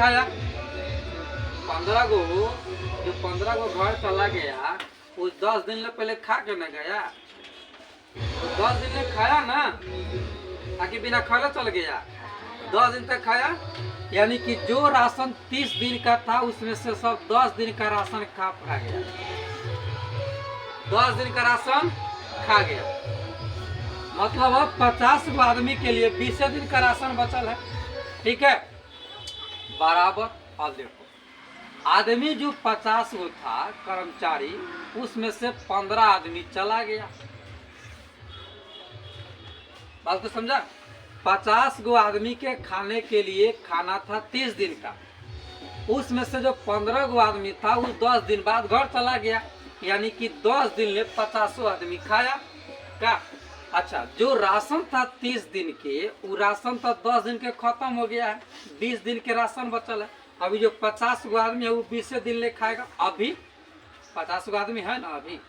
खाया 15 गो, जो 15 गो घर चला गया वो 10 दिन पहले खा के न गया, 10 दिन में खाया ना, आगे बिना खाया चल गया, 10 दिन तक खाया। यानी कि जो राशन 30 दिन का था उसमें से सब 10 दिन का राशन खा गया, 10 दिन का राशन खा गया। मतलब अब 50 आदमी के लिए 20 दिन का राशन बचल है। ठीक है, बराबर। अब देखो आदमी जो 50 गो था कर्मचारी, उसमें से 15 आदमी चला गया। बात को समझा? 50 गो आदमी के खाने के लिए खाना था 30 दिन का, उसमें से जो 15 गो आदमी था वो 10 दिन बाद घर चला गया। यानी कि 10 दिन में 50 आदमी खाया क्या? अच्छा, जो राशन था 30 दिन के, वो राशन तो 10 दिन के खत्म हो गया है, 20 दिन के राशन बचल है। अभी जो 50 गो आदमी है वो 20 दिन ले खाएगा। अभी 50 गो आदमी है ना अभी।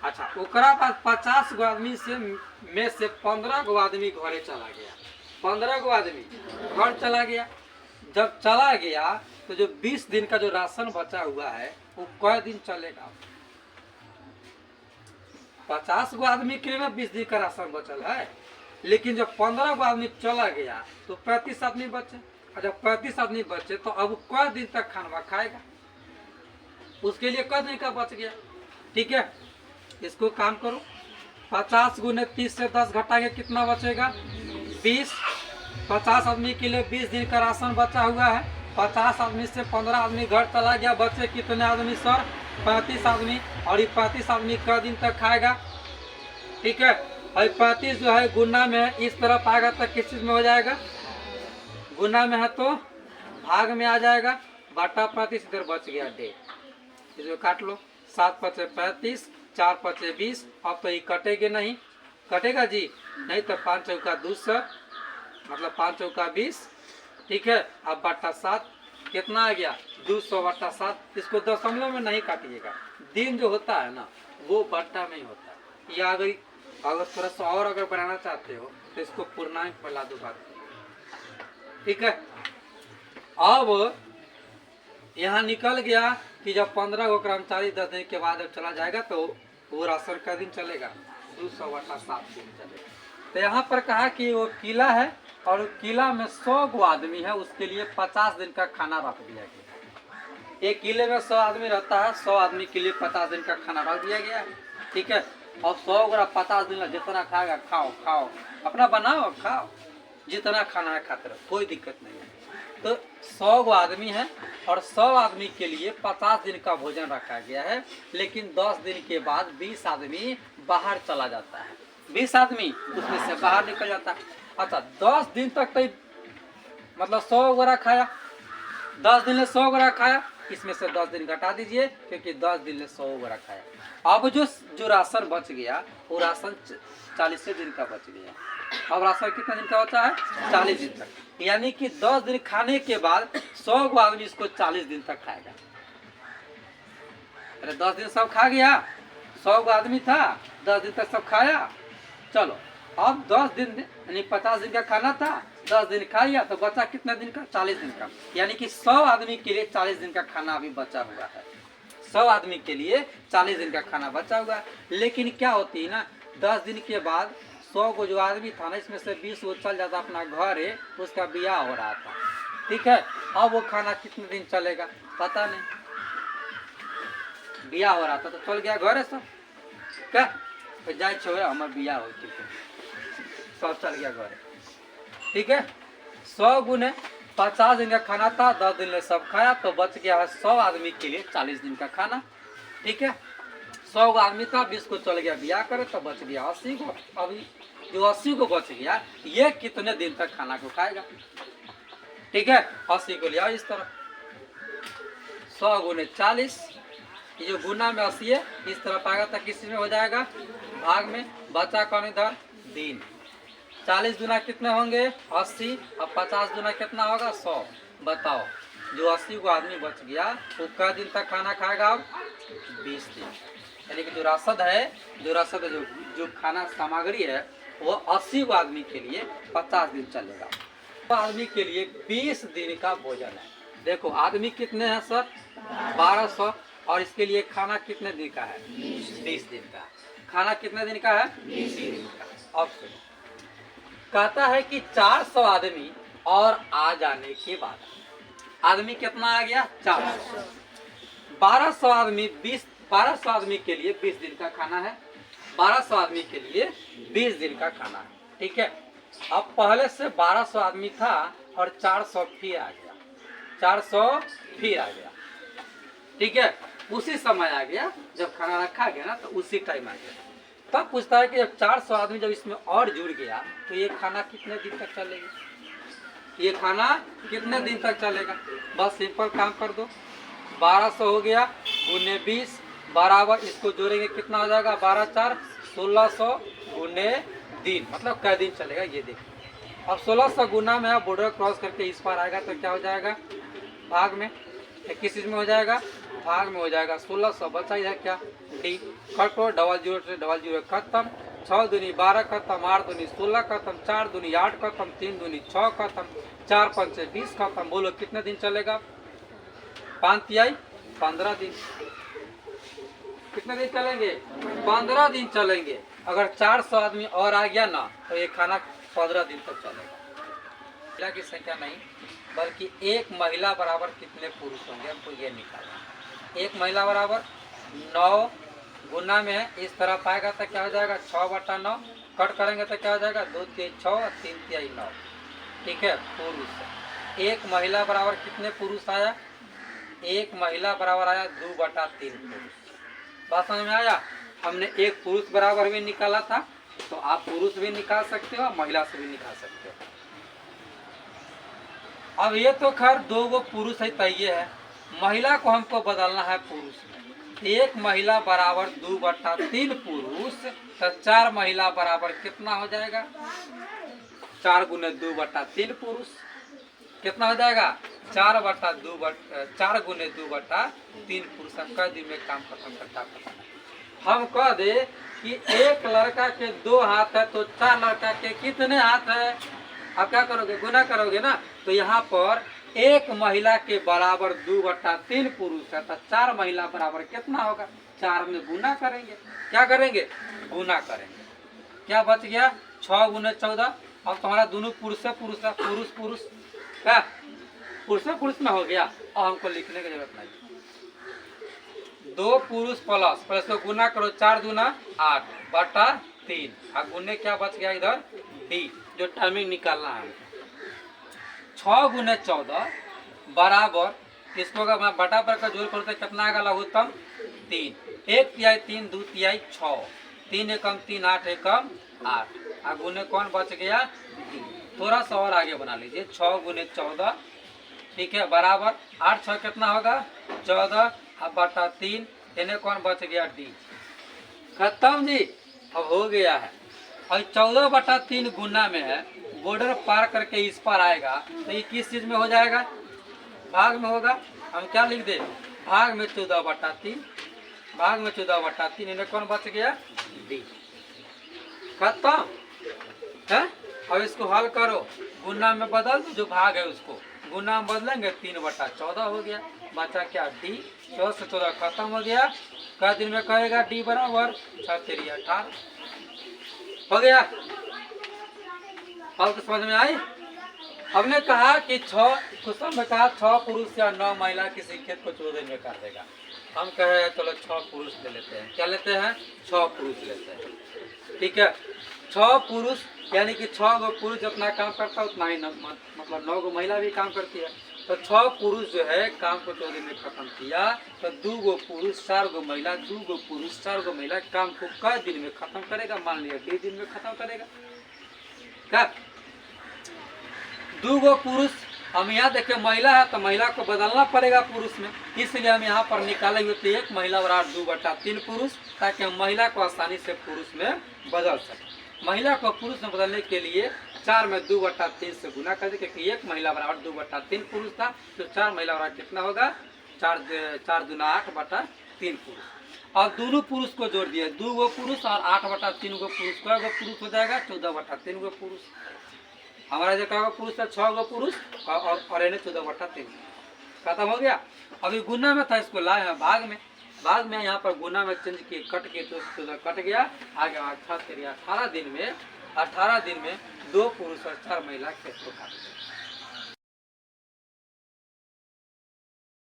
अच्छा, ओकरा बाद 50 गो आदमी में से 15 गो आदमी घरे चला गया, 15 गो आदमी घर चला गया। जब चला गया तो जो 20 दिन का जो राशन बचा हुआ है वो कै दिन चलेगा? 50 गो आदमी के लिए 20 दिन का राशन बचल है, लेकिन जब 15 गो आदमी चला गया तो 35 आदमी बचे। जब 35 आदमी बचे तो अब कै दिन तक खाना खाएगा? उसके लिए कै दिन का बच गया। ठीक है, इसको काम करो, 50 गुने 30 से 10 घटाएंगे कितना बचेगा? 20। 50 आदमी के लिए 20 दिन का राशन बचा हुआ है। 50 आदमी से 15 आदमी घर चला गया, बचे कितने आदमी सर? 35 आदमी। और ये 35 आदमी कै दिन तक खाएगा? ठीक है, और 35 जो है गुना में है, इस तरफ आएगा तो किस चीज में हो जाएगा? गुना में है तो भाग में आ जाएगा, बटा 35 इधर बच गया 1.5, इसको काट लो। 7 पचे 35, 4 पचे 20। अब तो ये कटेगा नहीं, कटेगा जी नहीं, तो 5 चौका 200, मतलब 5 चौका 20। ठीक है, अब बटा 7 कितना आ गया? 200 बटा 7। इसको दशमलव में नहीं काटिएगा, दिन जो होता है ना वो बट्टा में ही होता है। या अगर थोड़ा सा और अगर बनाना चाहते हो तो इसको पूर्णांक फैला दो बात। ठीक है, अब यहाँ निकल गया कि जब 15 गो कर्मचारी 10 दिन के बाद जब चला जाएगा तो वो राशन का दिन चलेगा? 200 बटा 7 दिन चलेगा। तो यहाँ पर कहा कि वो किला है और किला में 100 गो आदमी है, उसके लिए 50 दिन का खाना रख दिया गया। एक किले में 100 आदमी रहता है, 100 आदमी के लिए 50 दिन का खाना रख दिया गया है। ठीक है, और 100 ग्राम 50 दिन में जितना खाएगा खाओ, खाओ अपना बनाओ खाओ, जितना खाना है खाते रहो, कोई दिक्कत नहीं है। तो 100 गो आदमी है और 100 आदमी के लिए 50 दिन का भोजन रखा गया है। लेकिन 10 दिन के बाद 20 आदमी बाहर चला जाता है, 20 आदमी उसमें से बाहर निकल जाता है। अच्छा, 10 दिन तक तो मतलब 100 गोरा खाया, 10 दिन में 100 गोरा खाया, इसमें से 10 दिन घटा दीजिए क्योंकि 10 दिन में 100 गोरा खाया। अब जो राशन बच गया वो राशन 40 दिन का बच गया। अब राशन कितना दिन का बचा है? 40 दिन तक। यानी कि 10 दिन खाने के बाद 100 गो आदमी इसको 40 दिन तक खाएगा। अरे 10 दिन सब खा गया, 100 गो आदमी था, 10 दिन तक सब खाया। चलो अब 10 दिन यानी 50 दिन का खाना था, 10 दिन खा लिया तो बचा कितना दिन का? 40 दिन का। यानी कि 100 आदमी के लिए 40 दिन का खाना अभी बचा हुआ है। 100 आदमी के लिए 40 दिन का खाना बचा हुआ है। लेकिन क्या होती है ना, 10 दिन के बाद 100 को जो आदमी था ना, इसमें से 20 वो चल जाता अपना घर है, उसका ब्याह हो रहा था। ठीक है, अब वो खाना कितने दिन चलेगा पता नहीं, ब्याह हो रहा था तो चल गया घर है सब क्या तो जाए छो हमार ब्याह हो, ठीक है सब चल गया घर। ठीक है, 100 गुने 50 दिन का खाना था, 10 दिन में सब खाया तो बच गया है 100 आदमी के लिए 40 दिन का खाना। ठीक है, 100 आदमी था, 20 को चल गया ब्याह करे तो बच गया 80 को। अभी जो 80 को बच गया ये कितने दिन तक खाना को खाएगा? ठीक है, 80 को लिया इस तरह 100 गुने 40, ये जो गुना में 80 है इस तरफ आएगा तो किस में हो जाएगा? भाग में। बचा कौन इधर? दिन। 40 गुना कितने होंगे? 80, और 50 गुना कितना होगा? 100। बताओ जो 80 को आदमी बच गया वो कै दिन तक खाना खाएगा? अब 20 दिन। यानी कि जो रसद है जो खाना सामग्री है वो 80 आदमी के लिए 50 दिन चलेगा, तो आदमी के लिए 20 दिन का भोजन है। देखो आदमी कितने हैं सर? 1200। और इसके लिए खाना कितने दिन का है? 20 दिन का। खाना कितने दिन का है? 20 दिन का। अब सुनो, कहता है कि 400 आदमी और आ जाने के बाद आदमी कितना आ गया? 400। 1200 आदमी के लिए 20 दिन का खाना है। 1200 आदमी के लिए 20 दिन का खाना है, ठीक है। अब पहले से 1200 आदमी था और 400 फिर आ गया, 400 फिर आ गया, ठीक है। उसी समय आ गया जब खाना रखा गया ना, तो उसी टाइम आ गया। तब पूछता है कि जब 400 आदमी जब इसमें और जुड़ गया तो ये खाना कितने दिन तक चलेगा? ये खाना कितने दिन तक चलेगा? बस सिंपल काम कर दो। 1200 हो गया गुने 20 बराबर, इसको जोड़ेंगे कितना हो जाएगा? 12 4 1600 गुने दिन, मतलब कै दिन चलेगा ये देखिए। अब 1600 गुना में आप बॉर्डर क्रॉस करके इस पार आएगा तो क्या हो जाएगा? भाग में। किस चीज में हो जाएगा? भाग में हो जाएगा। 1600 बचा इधर क्या? डी। कटो, डबल जीरो से डबल जीरो खत्म। 6 दूनी 12 खत्म, 8 दूनी 16 खत्म, 4 दूनी 8 खत्म, 3 दूनी 6 खत्म, 4 5 20 खत्म। बोलो कितने दिन चलेगा? 5 तिहाई 15 दिन। कितने दिन चलेंगे? 15 दिन चलेंगे। अगर 400 आदमी और आ गया ना तो ये खाना 15 दिन तक चलेगा। महिला की संख्या नहीं बल्कि एक महिला बराबर कितने पुरुष होंगे हमको ये निकालना। एक महिला बराबर 9 गुना में है, इस तरह पाएगा तो क्या हो जाएगा? 6/9। कट करेंगे तो क्या हो जाएगा? 2 तिहाई 6 और 3 तिहाई 9, ठीक है। पुरुष। एक महिला बराबर कितने पुरुष आया? एक महिला बराबर आया 2/3 पुरुष। बात समझ में आया? हमने एक पुरुष बराबर भी निकाला था, तो आप पुरुष भी निकाल सकते हो, महिला से भी निकाल सकते हो। अब ये तो खैर 2 पुरुष है तय है, महिला को हमको बदलना है पुरुष में। एक महिला बराबर 2/3 पुरुष, तो 4 महिला बराबर कितना हो जाएगा? 4 गुने 2/3 पुरुष कितना हो जाएगा? 4 गुने 2/3 पुरुष। कई दिन में काम खत्म करता है। हम कह दे कि एक लड़का के 2 हाथ है तो 4 लड़का के कितने हाथ है? आप क्या करोगे? गुना करोगे ना। तो यहाँ पर एक महिला के बराबर 2/3 पुरुष है, तो 4 महिला बराबर कितना होगा? 4 में गुना करेंगे। क्या करेंगे? गुना करेंगे। क्या बच गया? 6 गुने 14। अब तुम्हारा दोनों पुरुष है, पुरुष है, पुरुष पुरुष क्या पुरुष में हो गया। और हमको लिखने की जरूरत नहीं। 2 पुरुष प्लस तो गुना करो, 4 दूना 8/3। अब गुने क्या बच गया इधर? डी, जो टाइमिंग निकालना है। 6 गुने 14 बराबर, इसको अगर मैं बटा पर का जोड़ करूँ तो कितना आएगा? लघुत्तम 3। 1 तिहाई 3, 2 तिहाई 6, 3 एकम 3, 8 एकम 8। अब गुने कौन बच गया? डी। थोड़ा सा और आगे बना लीजिए। 6 गुने 14, ठीक है, बराबर 8 6 कितना होगा? 14। अब बटा 3, इन्हें कौन बच गया? डी। खत्म जी, अब हो गया है। और 14/3 गुना में है, बॉर्डर पार करके इस पर आएगा तो ये किस चीज में हो जाएगा? भाग में होगा। हम क्या लिख दे? भाग में 14/3, भाग में 14/3, इन्हें कौन बच गया? डी। खत्म है। अब इसको हल करो, गुना में बदल दो, जो भाग है उसको गुना में बदलेंगे, 3/14 हो गया। बचा क्या? डी। 14 से 14 खत्म हो गया। कै दिन में कहेगा? डी बराबर 6 3 18 हो गया। अब तो समझ में आई? हमने कहा कि 6 क्वेश्चन में कहा 6 पुरुष या 9 महिला किसी खेत को 14 दिन में कर देगा। हम कहे चलो 6 पुरुष ले लेते हैं। क्या लेते हैं? 6 पुरुष लेते हैं, ठीक है। 6 पुरुष यानी कि 6 गो पुरुष जितना काम करता है उतना ही मतलब 9 गो महिला भी काम करती है। तो 6 पुरुष जो है काम को 14 दिन में खत्म किया, तो 2 गो पुरुष 4 गो महिला, 2 गो पुरुष 4 गो महिला काम को कै दिन में खत्म करेगा? मान लिया 2 दिन में खत्म करेगा। क्या? 2 गो पुरुष, हम यहाँ देखे महिला है तो महिला को बदलना पड़ेगा पुरुष में, इसलिए हम यहाँ पर निकाले हुए थे एक महिला बराबर 2/3 पुरुष, ताकि हम महिला को आसानी से पुरुष में बदल सकें। महिला को पुरुष में बदलने के लिए 4 में 2/3 से गुना कर दे, क्योंकि एक महिला बराबर 2/3 पुरुष था, तो 4 महिला बराबर कितना होगा? 4 दूना 8/3 पुरुष। और दोनों पुरुष को जोड़ दिए, 2 गो पुरुष और 8/3 गो पुरुष, कै गो पुरुष हो जाएगा? 14/3 गो पुरुष। हमारा जो कै गो पुरुष था? 6 गो पुरुष और इन्हें 14/3। खत्म हो गया। अभी गुना में था, इसको लाए हैं भाग में यहाँ पर गुना में चेंज किए, कट के तो कट गया। आगे 18 दिन में 2 पुरुष और 4 महिला खेत को काट